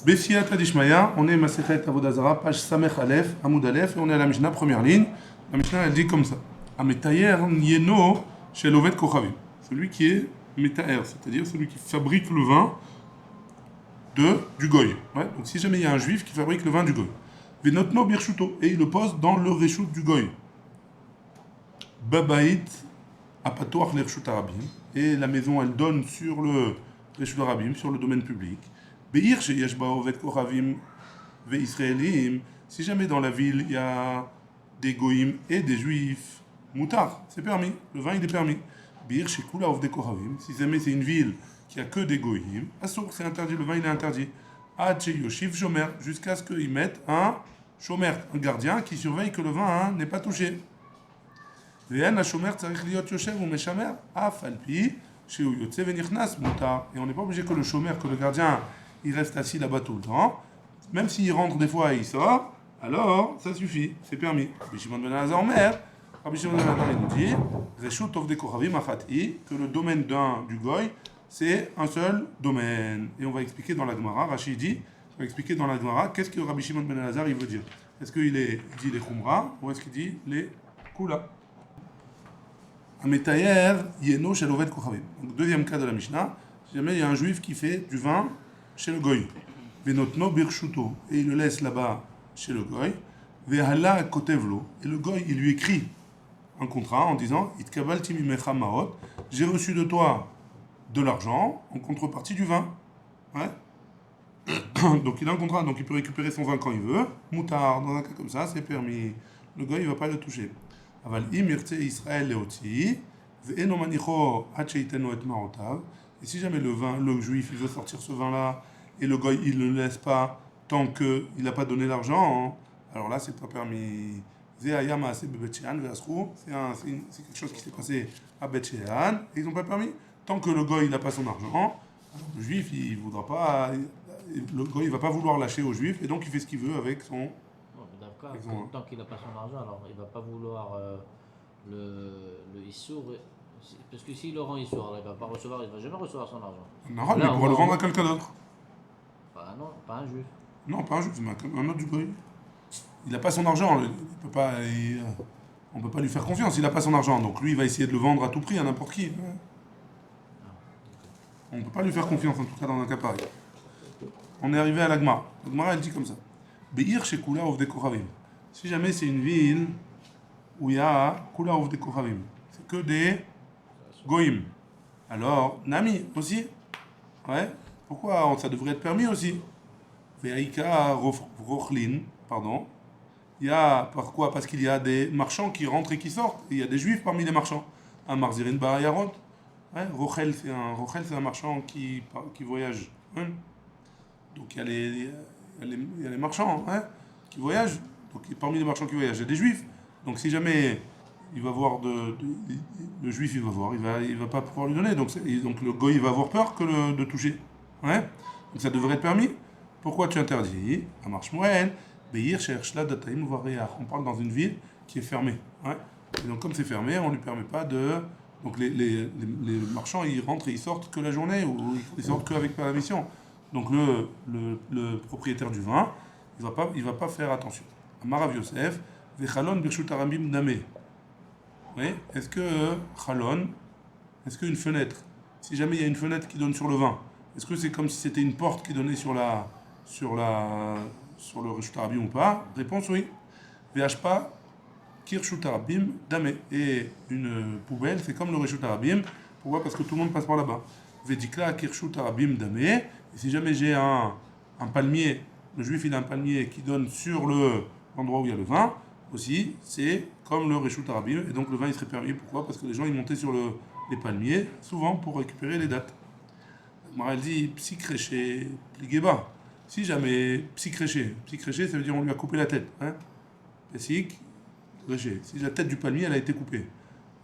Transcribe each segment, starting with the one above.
Bessiat Adishmaya, on est Masechet Avodazara, page Samech Aleph, Hamoud Aleph, et on est à la Mishnah, première ligne. La Mishnah, elle dit comme ça. Ametayer Nieno chez Lovet Kochavim. Celui qui est Metayer, c'est-à-dire celui qui fabrique le vin du Goy. Ouais, donc si jamais il y a un juif qui fabrique le vin du Goy. Venotno Birshuto, et il le pose dans le Reshut du Goy. Babait Apatoach Lershut Arabim, et la maison, elle donne sur le Reshut Arabim, sur le domaine public. Be'ir sheyesh ba ovet kochavim ve'israélim, si jamais dans la ville il y a des goïms et des juifs, moutar, c'est permis, le vin il est permis. Be'ir shekula ovde kochavim, si jamais c'est une ville qui a que des goïms, assour, c'est interdit, le vin il est interdit. Ad sheyoshiv shomer, jusqu'à ce qu'ils mettent un shomer, un gardien qui surveille que le vin n'est pas touché. Ve'en ha-shomer tzarich liot yoshev ou meshamer, af alpi, sheu yotze venichnas moutar. Et on n'est pas obligé que le shomer, que le gardien, il reste assis là-bas tout le temps, même s'il rentre des fois et il sort, alors ça suffit, c'est permis. Rabbi Shimon ben Elazar Omer, Rabbi Shimon ben Elazar nous dit, Reshut ovdei kochavim achati, que le domaine du goy, c'est un seul domaine. Et on va expliquer dans la Gemara, Rashi dit, on va expliquer dans la Gemara, qu'est-ce que Rabbi Shimon ben Elazar il veut dire. Est-ce qu'il dit les chumra ou est-ce qu'il dit les kula? Ametayer yeno shel oved kochavim. Donc deuxième cas de la Mishnah, si jamais il y a un juif qui fait du vin chez le goy, venotno birshuto, et il le laisse là-bas chez le goy, vehala kotevlo, et le goy il lui écrit un contrat en disant itkabalti mimecha maot, j'ai reçu de toi de l'argent en contrepartie du vin. Ouais. Donc il a un contrat, donc il peut récupérer son vin quand il veut. Moutar, dans un cas comme ça, c'est permis. Le goy il va pas le toucher. Aval im yirtze Israël leoti, ve'eno manicho ad sheitenu et maotav. Et si jamais le juif, il veut sortir ce vin-là, et le goy, il ne le laisse pas tant qu'il n'a pas donné l'argent, hein, alors là, c'est pas permis. C'est quelque chose qui s'est passé à Bet Shean, et ils n'ont pas permis. Tant que le goy, il n'a pas son argent, le juif, il voudra pas, le goy, il va pas vouloir lâcher au juif, et donc il fait ce qu'il veut avec son... D'accord, tant qu'il n'a pas son argent, alors il ne va pas vouloir le issour. Parce que s'il le rend issour, il ne va pas recevoir, il ne va jamais recevoir son argent. Non, mais il pourra le vendre à quelqu'un d'autre. Non, pas un juif. Non, pas un juif, mais un autre du goy. Il n'a pas son argent, on ne peut pas lui faire confiance, il n'a pas son argent. Donc lui, il va essayer de le vendre à tout prix à n'importe qui. On ne peut pas lui faire confiance, en tout cas dans un cas pareil. On est arrivé à la Gemara. La Gemara, elle dit comme ça. Be'ir shekula ovdei kochavim. Si jamais c'est une ville où il y a kula ovdei kochavim, c'est que des goïm. Alors, nami aussi. Ouais. Pourquoi ça devrait être permis aussi? Ve'aika rochlin, pardon. Il y a, pourquoi? Parce qu'il y a des marchands qui rentrent et qui sortent. Et il y a des juifs parmi les marchands. Un marzirin barayarot. Ouais, Rochel, c'est un marchand qui voyage. Hein? Donc il y a les marchands qui voyagent. Donc parmi les marchands qui voyagent, il y a des juifs. Donc si jamais il va voir le juif, il va voir, il va pas pouvoir lui donner. Donc le goy, il va avoir peur de toucher. Ouais? Donc ça devrait être permis. Pourquoi tu interdis? À marche moyenne. Beir cherche la dataim varia. On parle dans une ville qui est fermée. Ouais? Et donc comme c'est fermé, on lui permet pas de... Donc les marchands, ils rentrent et ils sortent que la journée, ou ils sortent qu'avec la mission. Donc le propriétaire du vin, il va pas faire attention. Amarav Yosef, vechalon birshut arabim dame. Oui, est-ce qu'une fenêtre, si jamais il y a une fenêtre qui donne sur le vin, est-ce que c'est comme si c'était une porte qui donnait sur le reshut arabim ou pas? Réponse oui. Vhpa Kirshut Arabim Dame. Et une poubelle, c'est comme le Reshut Arabim. Pourquoi? Parce que tout le monde passe par là-bas. Vedikla Kirshut Arabim Dame. Et si jamais j'ai un palmier, le juif il a un palmier qui donne sur l'endroit où il y a le vin, aussi, c'est comme le Reshut Arabim. Et donc le vin il serait permis. Pourquoi? Parce que les gens ils montaient sur les palmiers, souvent pour récupérer les dattes. Maral dit Psikréché, Pligeba. Si jamais Psikréché, ça veut dire on lui a coupé la tête. Hein? Psik. Si la tête du palmier elle a été coupée,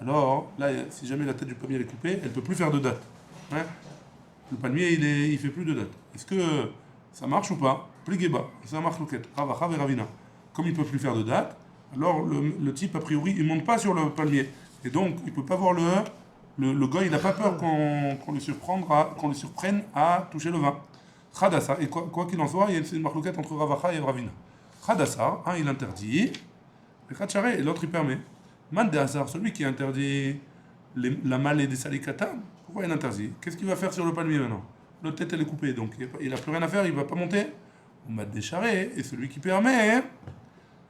alors là, si jamais la tête du palmier elle est coupée, elle ne peut plus faire de date. Hein? Le palmier il fait plus de date. Est-ce que ça marche ou pas? Pligeba, ça marche loquette. Ravacha et Ravina. Comme il ne peut plus faire de date, alors le type a priori il monte pas sur le palmier et donc il peut pas voir le goy, il n'a pas peur qu'on le surprenne à toucher le vin. Khadassa, et quoi qu'il en soit, il y a une marloquette entre Ravacha et Ravina. Khadassa, un il interdit, et Khadchare, et l'autre il permet. Man de Hazar, celui qui interdit la malée des salikatam, pourquoi il interdit? Qu'est-ce qu'il va faire sur le palmier maintenant? L'autre tête elle est coupée, donc il n'a plus rien à faire, il ne va pas monter. Ou Mad de Charé, et celui qui permet,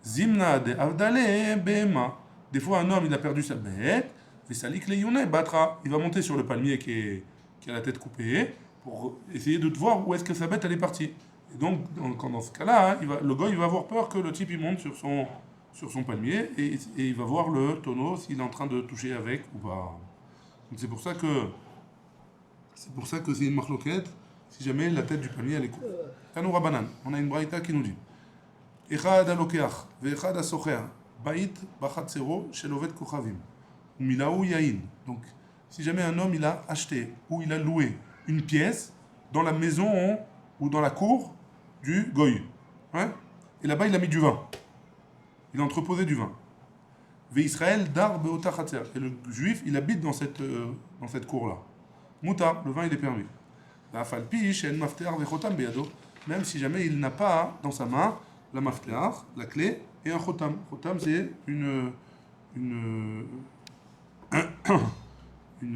Zimna de Avdale Bema. Des fois un homme il a perdu sa bête, et Salik le Yune Batra, il va monter sur le palmier qui a la tête coupée, pour essayer de voir où est-ce que sa bête elle est partie. Et donc, dans ce cas-là, hein, le gars il va avoir peur que le type il monte sur son palmier et il va voir le tonneau s'il est en train de toucher avec ou pas. Donc c'est pour ça que c'est une marloquette si jamais la tête du palmier elle est coupée. Tanoura banane, on a une braïta qui nous dit Echad alokeach ve'echad asocher bait bachatzero shel oved kochavim umilaou yain. Donc si jamais un homme il a acheté ou il a loué une pièce dans la maison ou dans la cour du goy, hein, et là-bas il a mis du vin, il a entreposé du vin. Ve'Israël dar be'ota chatzer, et le juif il habite dans cette cour-là. Mouta, le vin il est permis. Va'afalpi she'en mafteach ve'chotam be'yado, même si jamais il n'a pas dans sa main la mafteach, la clé, et un chotam. Chotam c'est une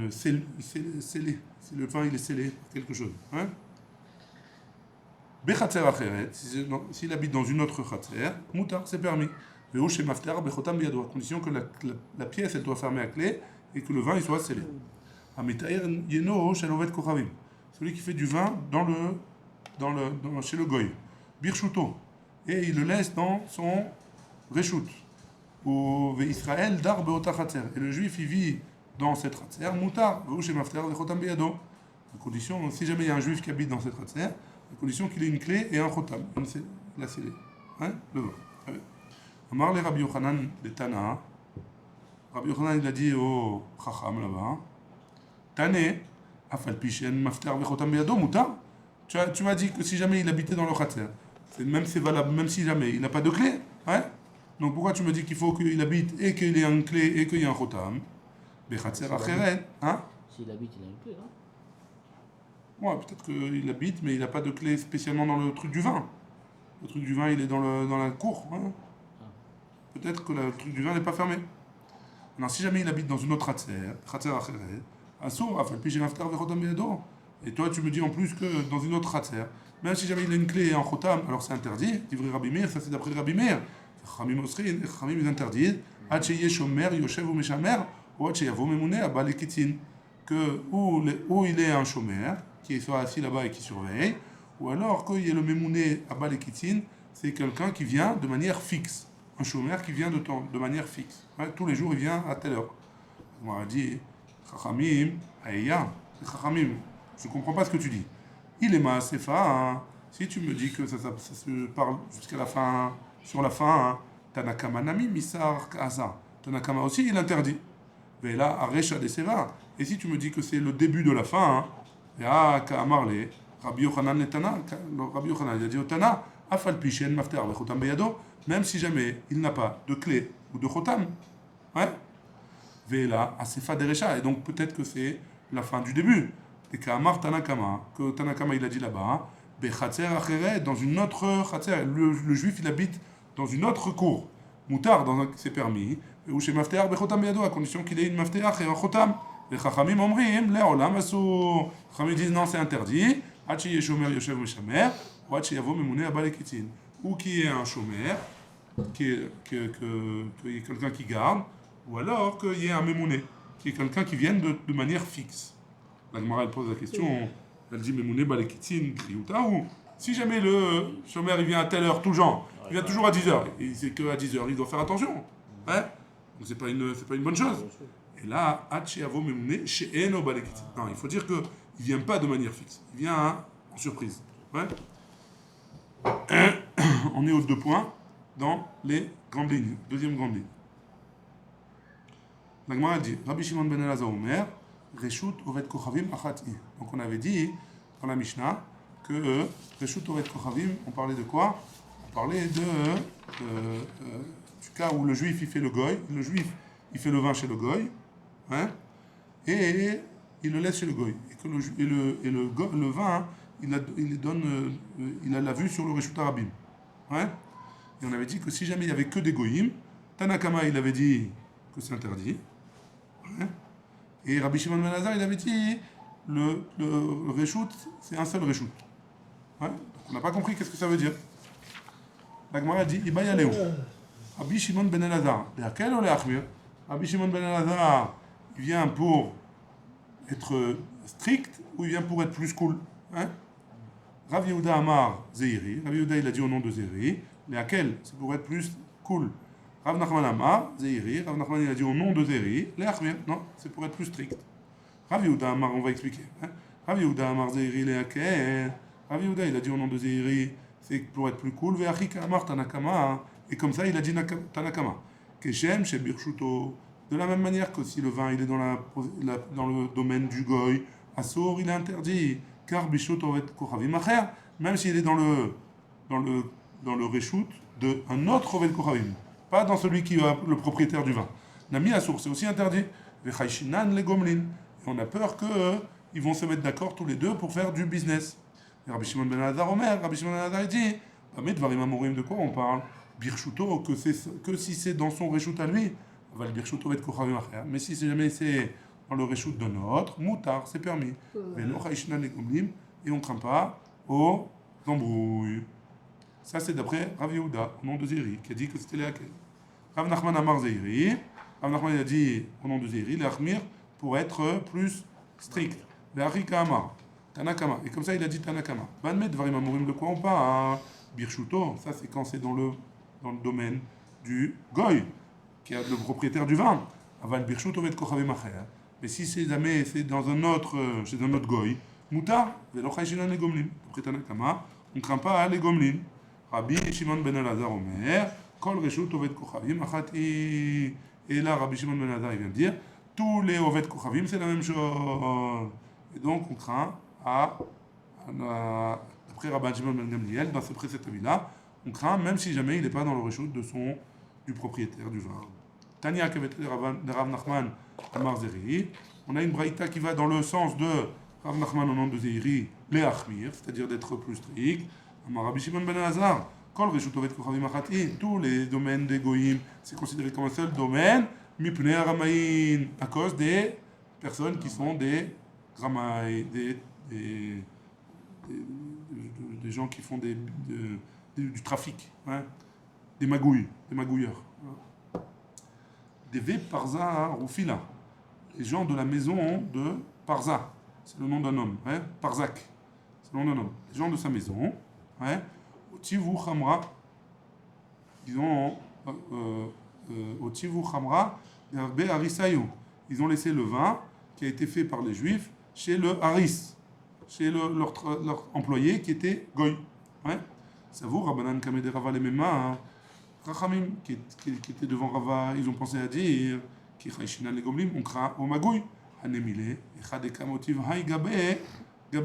scellée. Si le vin il est scellé par quelque chose. Hein? Bechatzer acheret, s'il habite dans une autre chatzer, moutar, c'est permis. Veo chez mafter bechotam biado, à condition que la pièce elle doit fermer à clé et que le vin il soit scellé. Ametair yeno shel oved kochavim, celui qui fait du vin chez le goy. Birchuto, et il le laisse dans son reshut. Ou ve'Israël dar beota chatzer, et le juif il vit dans cette ratzer, moutar, chez mafter bechotam biado. À condition, si jamais il y a un juif qui habite dans cette ratzer, à condition qu'il ait une clé et un chotam, la scellée. Hein? Le vin. Amar le Rabbi Yochanan de Tana. Rabbi Yochanan il a dit au Chacham là-bas, Tane, afal pishen mafter vechotam biado, moutar. Tu m'as dit que si jamais il habitait dans le ratzer, c'est valable, même si jamais il n'a pas de clé. Hein? Donc pourquoi tu me dis qu'il faut qu'il habite et qu'il ait une clé et qu'il y ait un chotam? Bechatzer acheret, hein? S'il habite, il a une clé, hein? Ouais, peut-être qu'il habite, mais il n'a pas de clé spécialement dans le truc du vin. Le truc du vin, il est dans la cour. Hein. Peut-être que le truc du vin n'est pas fermé. Alors, si jamais il habite dans une autre ratzer acheret, assour, afal pishen mafter vechotam biado. Et toi, tu me dis en plus que dans une autre ratzer, même si jamais il a une clé et un chotam, alors c'est interdit. Divrei Rabbi Meir, ça c'est d'après Rabbi Meir. Chachamim osrin, Chachamim ils interdisent. Ad sheyeh shomer yoshev ou meshamer, ou ad sheyavo memune abba lekitzin. Que où il est un chômeur qui soit assis là-bas et qui surveille, ou alors qu'il y ait le memouné abba lekitzin, c'est quelqu'un qui vient de manière fixe. Un chômeur qui vient de manière fixe. Ouais, tous les jours, il vient à telle heure. On m'a dit, Chachamim, Aïya, c'est Chachamim. Je ne comprends pas ce que tu dis. Il est Maasefa, hein. Si tu me dis que ça se parle jusqu'à la fin, sur la fin, hein. Tanakama Nami, Misar, Kaasa. Tanakama aussi, il interdit. Mais là, Aresha de Seva. Et si tu me dis que c'est le début de la fin, hein, Kaamarle, Rabbi Yochanan Netana, Rabbi Yochanan, il a dit au Tana, Afal Pishen, Mafter, Vechotam Beyado, même si jamais il n'a pas de clé ou de chotam. Ouais. Vela, Asefa Derecha. Et donc peut-être que c'est la fin du début. Et Kaamar Tanakama, que Tanakama il a dit là-bas, Bechatzer Acheret, dans une autre Chatzer. Le juif il habite dans une autre cour. Moutar, c'est permis. Ou chez Mafter, Bechotam Beyado, à condition qu'il ait une Mafter et un chotam. Les Chachamim omrim, le'olam asur. Les Chachamim disent non, c'est interdit. Ad sheyeh shomer yoshev meshamer, ou ad sheyavo memouné abba lekitzin. Ou qu'il y ait un shomer, qu'il y ait quelqu'un qui garde, ou alors qu'il y ait un memouné, qui est quelqu'un qui vienne de manière fixe. La Gemara elle pose la question, elle dit memouné abba lekitzin, kriouta, ou si jamais le shomer il vient à telle heure, tout genre, il vient toujours à 10h, et c'est qu'à 10h, il doit faire attention. Ouais? Donc c'est pas une bonne chose. Et là, Hacheavo Memouné, chez Eno Balekit. Non, il faut dire qu'il ne vient pas de manière fixe. Il vient en surprise. Ouais. On est aux 2 points dans les grandes lignes. Deuxième grande ligne. La Gemara dit Rabbi Shimon ben Elazar Omer, Reshut Oved Kochavim Achati. Donc on avait dit dans la Mishnah que Reshut Oved Kochavim, on parlait de quoi? On parlait du cas où le juif il fait le goy, le juif il fait le vin chez le goy. Hein, et il le laisse chez le goy. Et que le vin, il a la vue sur le Reshut Arabim. Ouais. Et on avait dit que si jamais il n'y avait que des goyim, Tanakama il avait dit que c'est interdit. Ouais. Et Rabbi Shimon Ben Elazar il avait dit le Reshut, c'est un seul Reshut. Ouais. Donc on n'a pas compris qu'est-ce que ça veut dire. La Gemara dit Ibaya Léo. Rabbi Shimon Ben Elazar, lequel ou leachmir? Rabbi Shimon Ben Elazar, il vient pour être strict ou il vient pour être plus cool? Hein? Rav Yehuda Amar Zeiri, Rav Yehuda il a dit au nom de Zeiri, lequel c'est pour être plus cool. Rav Nachman Amar Zeiri, Rav Nachman il a dit au nom de Zeiri, leachmir, non, c'est pour être plus strict. Rav Yehuda Amar, on va expliquer. Hein? Rav Yehuda Amar Zeiri, lequel? Rav Yehuda il a dit au nom de Zeiri, c'est pour être plus cool. Ve'achika Amar Tanakama, et comme ça il a dit Tanakama. Keshem chez Birshuto. De la même manière que si le vin il est dans le domaine du goy, Assour il est interdit. Car Bishut Ovet Kochavim Acher, même s'il est dans le reshoot d'un autre Ovet Kochavim, pas dans celui qui est le propriétaire du vin. Nami Assour, c'est aussi interdit. Vechaishinan le Gomlin. Et on a peur qu'ils vont se mettre d'accord tous les deux pour faire du business. Et Rabbi Shimon Ben Elazar Omer, Rabbi Shimon Ben Elazar dit, Dvarim Amorim, de quoi on parle? Birshuto, que si c'est dans son reshoot à lui, va le Birshuto Ovet Kochavim Acher. Mais si jamais c'est dans le reshoot d'un autre, moutar, c'est permis. Et on ne craint pas aux embrouilles. Ça, c'est d'après Rav Yehuda, au nom de Zeiri, qui a dit que c'était laquelle. Rav Nachman Amar Zeiri, Rav Nachman a dit au nom de Zeiri, l'Achmir, pour être plus strict. L'Achika Amar, Tanakama. Et comme ça, il a dit Tanakama. Banmet Dvarim Amorim, de quoi on parle? Birshuto, ça c'est quand c'est dans le domaine du goy, qui est le propriétaire du vin. Aval Birshuto Ovet Kochavim Acher. Mais si c'est jamais c'est dans un autre, chez un autre goy, moutar, velo chayshinan les gomlin. Après Tanakama, on ne craint pas les gomlin. Rabbi Shimon Ben Elazar Omer, kol reshut ovet kochavim achati. Et là, Rabbi Shimon Ben Elazar il vient de dire, tous les ovet kochavim c'est la même chose. Et donc on craint d'après Rabbi Shimon Ben Gamliel, dans ce cet avis-là, on craint même si jamais il n'est pas dans le reshut du propriétaire du vin. Tania Kevet de Rav Nachman Amar Zeiri. On a une braïta qui va dans le sens de Rav Nachman au nom de Zeiri, les Achmir, c'est-à-dire d'être plus strict. Amar Rabbi Shimon Ben Elazar, Kol Reshut Ovet Kochavim Achati, tous les domaines des goyim, c'est considéré comme un seul domaine, Mipnei Aramaïn, à cause des personnes qui sont des Ramaï, des gens qui font du trafic, hein, des magouilleurs. Des V Parza Roufila, les gens de la maison de Parza, c'est le nom d'un homme, hein? Parzak, c'est le nom d'un homme. Les gens de sa maison, hein? Otivu Khamra, disons, Otivu Khamra, Be Harisayou, ils ont laissé le vin qui a été fait par les Juifs chez le Haris, chez leur employé qui était Goy, hein? Ça vous, Rabbanan Kamede Rava les Mema, Rachamim qui était devant Rava, ils ont pensé à dire qui chayshinan les gomlim, on craint au magouille, hanemile, echadeka motiv hay gabe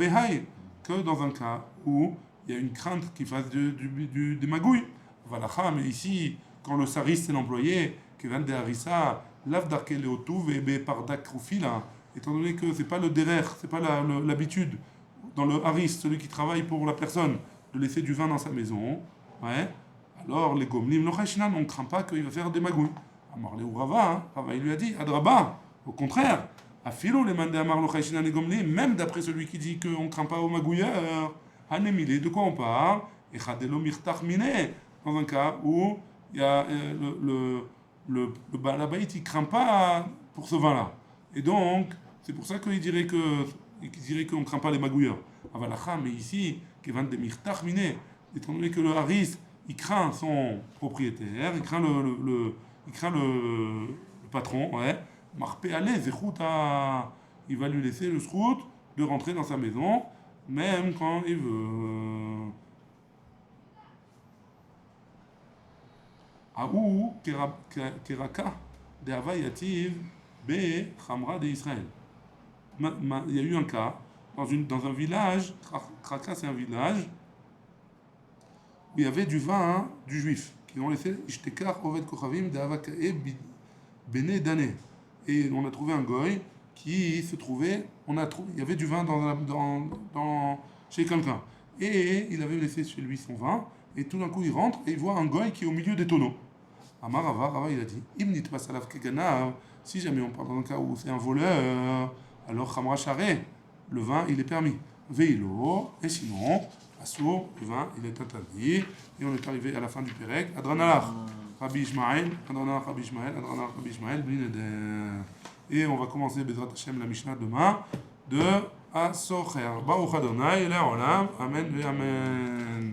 hay, que dans un cas où il y a une crainte qu'il fasse des magouilles. Voilà, mais ici, quand le saris c'est l'employé, qui vient de harissa, lav darke leotuv et be pardak rufila, étant donné que c'est pas le derer, c'est pas l'habitude dans le haris, celui qui travaille pour la personne, de laisser du vin dans sa maison, ouais. Alors les gomlim, on ne craint pas qu'il va faire des magouilles. Amar le Rava, Rava il lui a dit, Adraba, au contraire, Afilo les mandé Amar le les gomlim, même d'après celui qui dit qu'on ne craint pas aux magouilleurs, Hanemile, de quoi on parle? Et Chadelo mirtach mine, dans un cas où il y a le Balabait, il ne craint pas pour ce vin-là. Et donc, c'est pour ça qu'il dirait qu'on ne craint pas les magouilleurs. Avalacha, mais ici, qu'il vend des mirtach mine, étant donné que le haris, il craint son propriétaire, il craint le patron, ouais. Marpé allez, il va lui laisser le srout de rentrer dans sa maison, même quand il veut. Aou keraka de havayativ be chamra de Israël. Il y a eu un cas dans un village. Kraka, c'est un village où il y avait du vin du juif qui ont laissé ishtekar oved kochavim de havakae bene dané. Et on a trouvé un goy qui se trouvait, il y avait du vin chez quelqu'un. Et il avait laissé chez lui son vin, et tout d'un coup il rentre et il voit un goy qui est au milieu des tonneaux. Amar Rava, il a dit, Imnit Basalav Keganav, si jamais on parle dans un cas où c'est un voleur, alors Khamra Charé, le vin il est permis. Veilo, et sinon, Assour, le vin il est interdit. Et on est arrivé à la fin du Pérec. Adranalach, Rabbi Ishmael, Adranalach, Rabbi Ishmael, Adranalach, Rabbi Ishmael, Blineder. Et on va commencer Bezrat Hashem la Mishnah demain de Asocher. Baruch Adonai, Le'olam, Amen et Amen.